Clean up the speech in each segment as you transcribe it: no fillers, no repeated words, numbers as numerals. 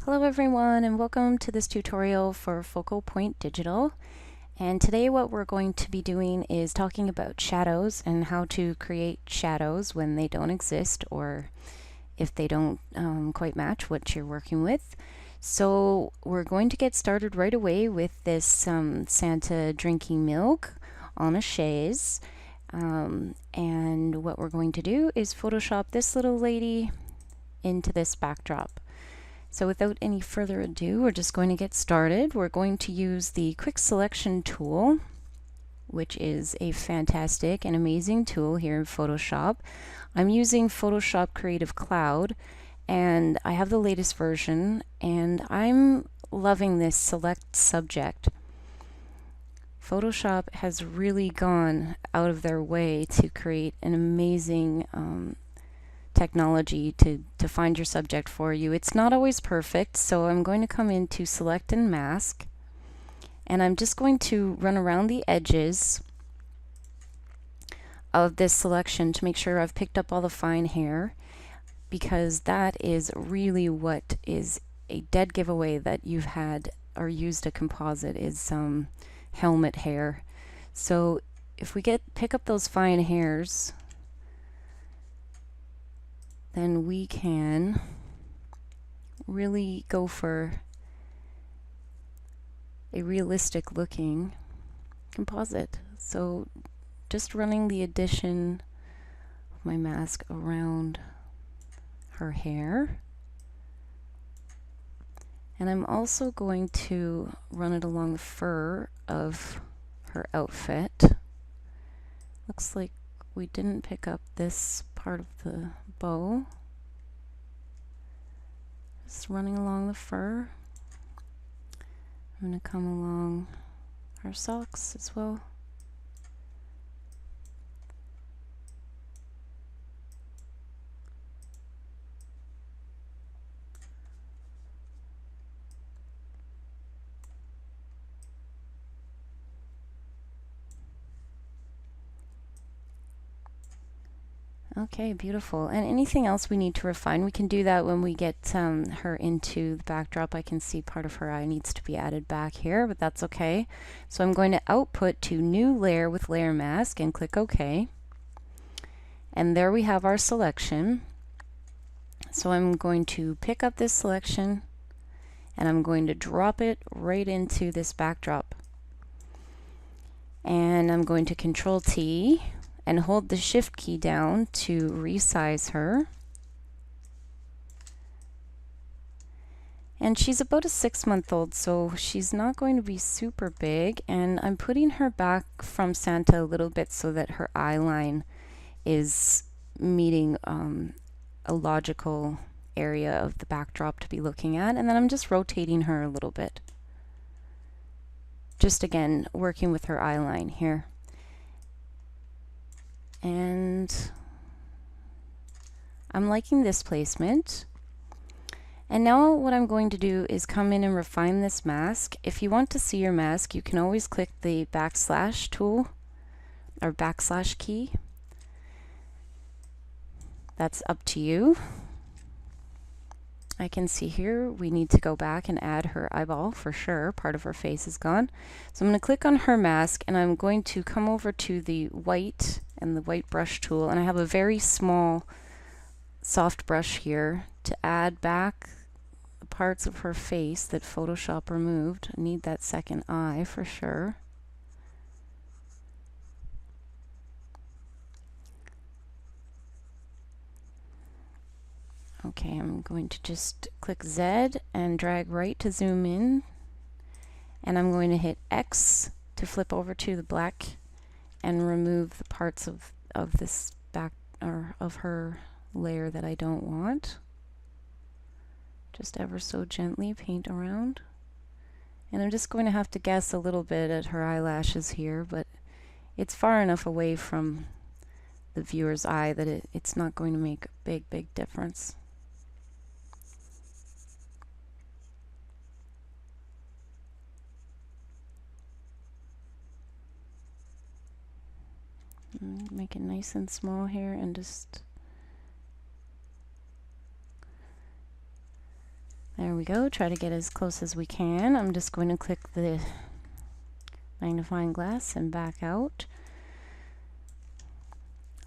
Hello everyone and welcome to this tutorial for Focal Point Digital. And today what we're going to be doing is talking about shadows and how to create shadows when they don't exist or if they don't quite match what you're working with. So we're going to get started right away with this Santa drinking milk on a chaise. And what we're going to do is Photoshop this little lady into this backdrop. So without any further ado, we're just going to get started. We're going to use the Quick Selection tool, which is a fantastic and amazing tool here in Photoshop. I'm using Photoshop Creative Cloud, and I have the latest version, and I'm loving this Select Subject. Photoshop has really gone out of their way to create an amazing technology to find your subject for you. It's not always perfect, so I'm going to come into Select and Mask, and I'm just going to run around the edges of this selection to make sure I've picked up all the fine hair, because that is really what is a dead giveaway that you've had or used a composite is helmet hair. So if we pick up those fine hairs, then we can really go for a realistic looking composite. So just running the addition of my mask around her hair. And I'm also going to run it along the fur of her outfit. Looks like we didn't pick up this part of the bow. Just running along the fur. I'm going to come along her socks as well. Okay, beautiful. And anything else we need to refine, we can do that when we get her into the backdrop. I can see part of her eye needs to be added back here, but that's okay. So I'm going to output to New Layer with Layer Mask and click OK. And there we have our selection. So I'm going to pick up this selection and I'm going to drop it right into this backdrop. And I'm going to Control T and hold the Shift key down to resize her. And she's about a 6-month-old, so she's not going to be super big, and I'm putting her back from Santa a little bit so that her eye line is meeting a logical area of the backdrop to be looking at, and then I'm just rotating her a little bit. Just again, working with her eye line here. And I'm liking this placement. And now what I'm going to do is come in and refine this mask. If you want to see your mask, you can always click the backslash tool or backslash key. That's up to you. I can see here we need to go back and add her eyeball for sure. Part of her face is gone. So I'm going to click on her mask and I'm going to come over to the white and the white brush tool, and I have a very small soft brush here to add back the parts of her face that Photoshop removed. I need that second eye for sure. Okay, I'm going to just click Z and drag right to zoom in, and I'm going to hit X to flip over to the black and remove the parts of this back or of her layer that I don't want. Just ever so gently paint around. And I'm just going to have to guess a little bit at her eyelashes here, but it's far enough away from the viewer's eye that it's not going to make a big difference. Make it nice and small here and just There we go. Try to get as close as we can. I'm just going to click the magnifying glass and back out.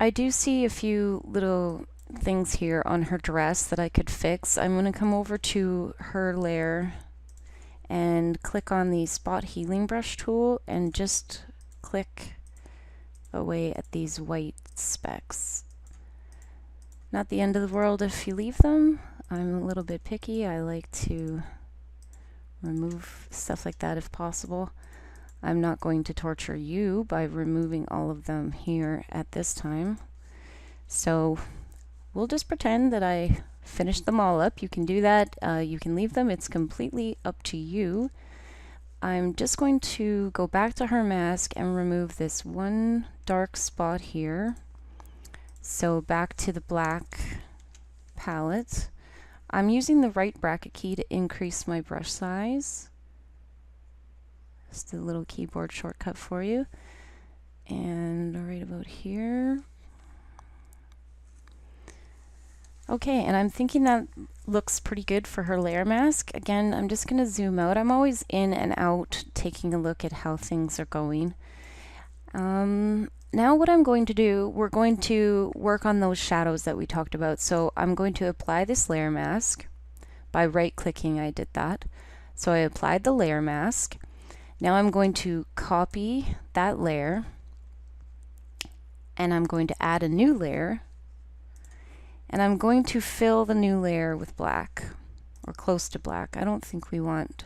I do see a few little things here on her dress that I could fix. I'm going to come over to her layer and click on the spot healing brush tool and just click away at these white specks. Not the end of the world if you leave them. I'm a little bit picky. I like to remove stuff like that if possible. I'm not going to torture you by removing all of them here at this time. So we'll just pretend that I finished them all up. You can do that. You can leave them. It's completely up to you. I'm just going to go back to her mask and remove this one dark spot here. So back to the black palette. I'm using the right bracket key to increase my brush size. Just a little keyboard shortcut for you. And right about here. Okay, and I'm thinking that looks pretty good for her layer mask. Again, I'm just going to zoom out. I'm always in and out taking a look at how things are going. Now what I'm going to do, we're going to work on those shadows that we talked about. So I'm going to apply this layer mask. By right-clicking, I did that. So I applied the layer mask. Now I'm going to copy that layer, and I'm going to add a new layer, and I'm going to fill the new layer with black, or close to black. I don't think we want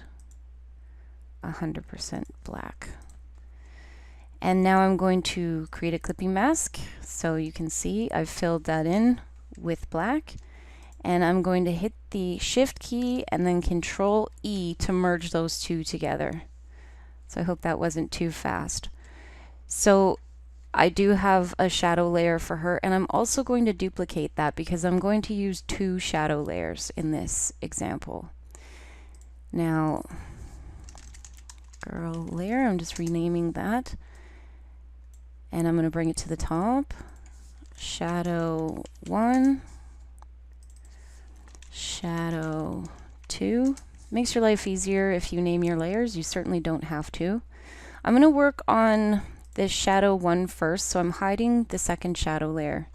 100% black. And now I'm going to create a clipping mask. So you can see I've filled that in with black. And I'm going to hit the Shift key and then Control E to merge those two together. So I hope that wasn't too fast. So I do have a shadow layer for her, and I'm also going to duplicate that because I'm going to use 2 shadow layers in this example. Now, girl layer, I'm just renaming that. And I'm going to bring it to the top. Shadow 1. Shadow 2. Makes your life easier if you name your layers. You certainly don't have to. I'm going to work on this shadow 1 first, so I'm hiding the second shadow layer.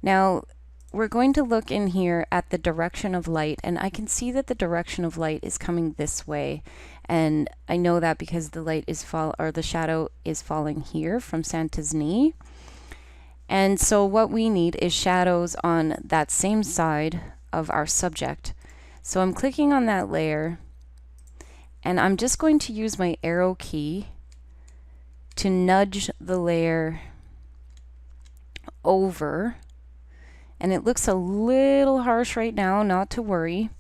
Now, we're going to look in here at the direction of light, and I can see that the direction of light is coming this way. And I know that because the light is the shadow is falling here from Santa's knee. And so what we need is shadows on that same side of our subject. So I'm clicking on that layer, and I'm just going to use my arrow key to nudge the layer over. And it looks a little harsh right now, not to worry.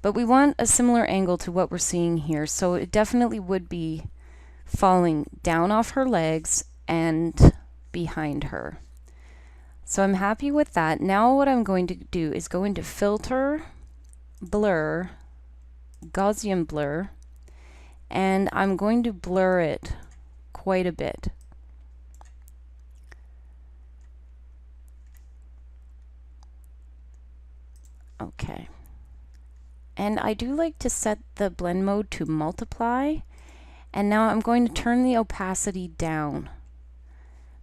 But we want a similar angle to what we're seeing here. So it definitely would be falling down off her legs and behind her. So I'm happy with that. Now what I'm going to do is go into Filter, Blur, Gaussian Blur, and I'm going to blur it quite a bit. Okay. And I do like to set the blend mode to multiply. And now I'm going to turn the opacity down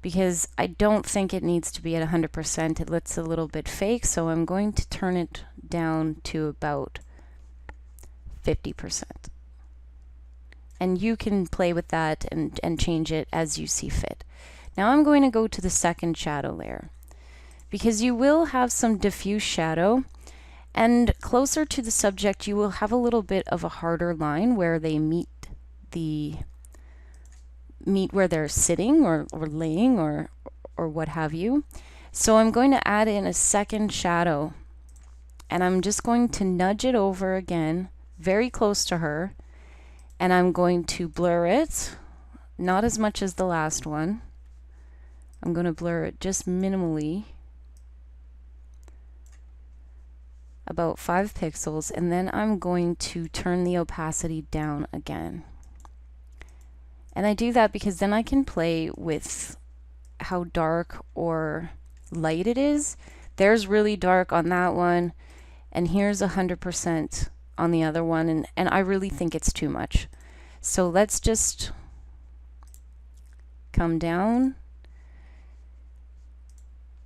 because I don't think it needs to be at 100%. It looks a little bit fake, so I'm going to turn it down to about 50%. And you can play with that and change it as you see fit. Now I'm going to go to the second shadow layer because you will have some diffuse shadow. And closer to the subject, you will have a little bit of a harder line where they meet where they're sitting or laying or what have you. So I'm going to add in a second shadow, and I'm just going to nudge it over again, very close to her, and I'm going to blur it, not as much as the last one. I'm going to blur it just minimally, about 5 pixels, and then I'm going to turn the opacity down again. And I do that because then I can play with how dark or light it is. There's really dark on that one, and here's 100% on the other one, and I really think it's too much. So let's just come down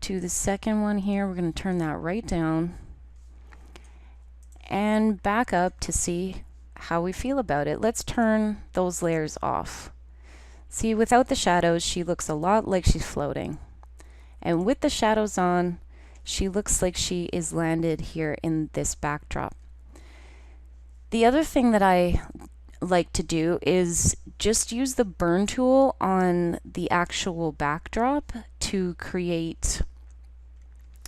to the second one here. We're going to turn that right down and back up to see how we feel about it. Let's turn those layers off. See, without the shadows, she looks a lot like she's floating. And with the shadows on, she looks like she is landed here in this backdrop. The other thing that I like to do is just use the burn tool on the actual backdrop to create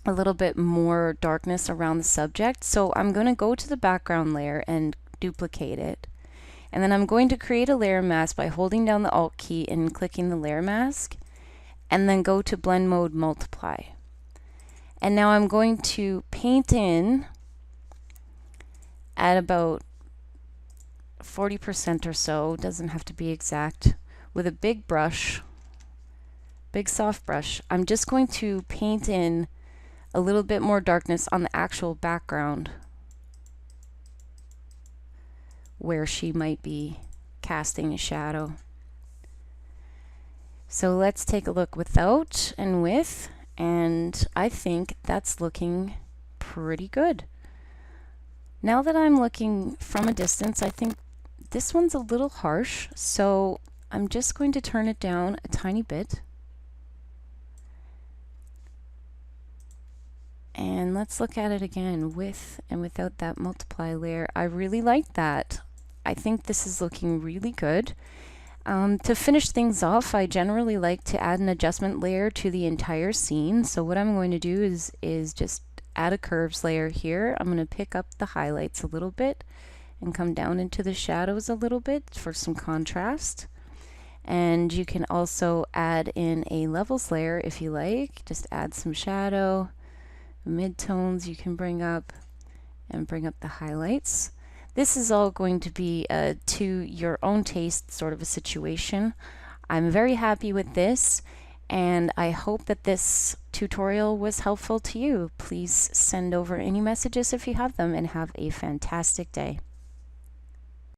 a little bit more darkness around the subject. So I'm going to go to the background layer and duplicate it. And then I'm going to create a layer mask by holding down the Alt key and clicking the layer mask, and then go to blend mode multiply. And now I'm going to paint in at about 40% or so, doesn't have to be exact, with a big brush, big soft brush. I'm just going to paint in a little bit more darkness on the actual background where she might be casting a shadow. So let's take a look without and with, and I think that's looking pretty good. Now that I'm looking from a distance, I think this one's a little harsh, so I'm just going to turn it down a tiny bit. And let's look at it again with and without that multiply layer. I really like that. I think this is looking really good. To finish things off, I generally like to add an adjustment layer to the entire scene. So what I'm going to do is just add a curves layer here. I'm going to pick up the highlights a little bit and come down into the shadows a little bit for some contrast. And you can also add in a levels layer if you like. Just add some shadow. Midtones you can bring up and bring up the highlights. This is all going to be to your own taste sort of a situation. I'm very happy with this, and I hope that this tutorial was helpful to you. Please send over any messages if you have them, and have a fantastic day.